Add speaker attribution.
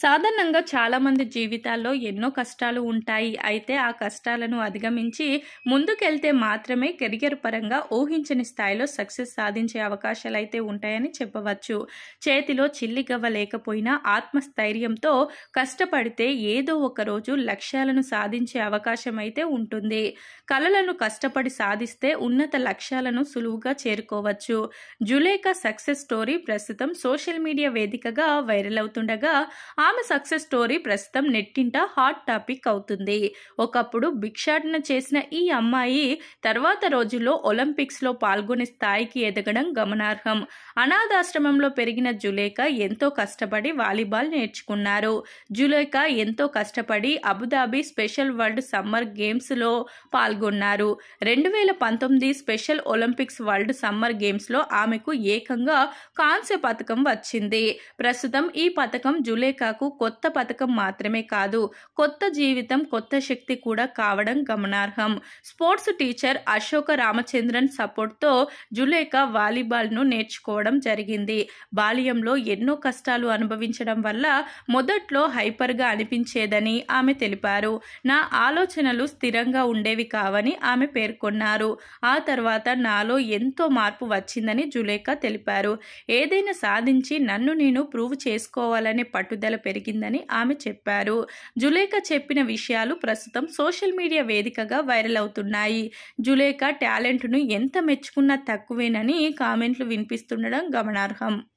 Speaker 1: సాధారణంగా చాలామంది జీవితాల్లో ఎన్నో కష్టాలు ఉంటాయి. అయితే ఆ కష్టాలను అధిగమించి ముందుకెళ్తే మాత్రమే కెరియర్ పరంగా ఊహించని స్థాయిలో సక్సెస్ సాధించే అవకాశాలైతే ఉంటాయని చెప్పవచ్చు. చేతిలో చిల్లిగవ్వ లేకపోయినా ఆత్మస్థైర్యంతో కష్టపడితే ఏదో ఒక రోజు లక్ష్యాలను సాధించే అవకాశం అయితే ఉంటుంది. కలలను కష్టపడి సాధిస్తే ఉన్నత లక్ష్యాలను సులువుగా చేరుకోవచ్చు. జులేఖా సక్సెస్ స్టోరీ ప్రస్తుతం సోషల్ మీడియా వేదికగా వైరల్ అవుతుండగా ఆమె సక్సెస్ స్టోరీ ప్రస్తుతం నెట్టింట హాట్ టాపిక్ అవుతుంది. ఒకప్పుడు భిక్షాటన చేసిన ఈ అమ్మాయి తర్వాత రోజుల్లో ఒలింపిక్స్ లో పాల్గొనే స్థాయికి ఎదగడం గమనార్హం. అనాథాశ్రమంలో పెరిగిన జులేఖా ఎంతో కష్టపడి వాలీబాల్ నేర్చుకున్నారు. జులేఖా ఎంతో కష్టపడి Abu Dhabi special world summer games లో పాల్గొన్నారు. 2019 special Olympics world summer games లో ఆమెకు ఏకంగా కాంస్య పతకం వచ్చింది. ప్రస్తుతం ఈ పతకం జులేఖాకు కొత్త పతకం మాత్రమే కాదు, కొత్త జీవితం, కొత్త శక్తి కూడా కావడం గమనార్హం. Sports teacher Ashoka Ramachandran support తో జులేఖా వాలీబాల్ ను నేర్చుకోవడం జరిగింది. బాల్యంలో ఎన్నో కష్టాలు అనుభవించడం వల్ల మొదట్లో హైపర్ గా అనిపించేదని ఆమె తెలిపారు. నా ఆలోచనలు స్థిరంగా ఉండేవి కావని ఆమె పేర్కొన్నారు. ఆ తర్వాత నాలో ఎంతో మార్పు వచ్చిందని జులేఖా తెలిపారు. ఏదైనా సాధించి నన్ను నేను ప్రూవ్ చేసుకోవాలనే పట్టుదల పెరిగిందని ఆమె చెప్పారు. జులేఖా చెప్పిన విషయాలు ప్రస్తుతం సోషల్ మీడియా వేదికగా వైరల్ అవుతున్నాయి. జులేఖా టాలెంట్ ను ఎంత మెచ్చుకున్నా తక్కువేనని కామెంట్లు వినిపిస్తుండడం గమనార్హం.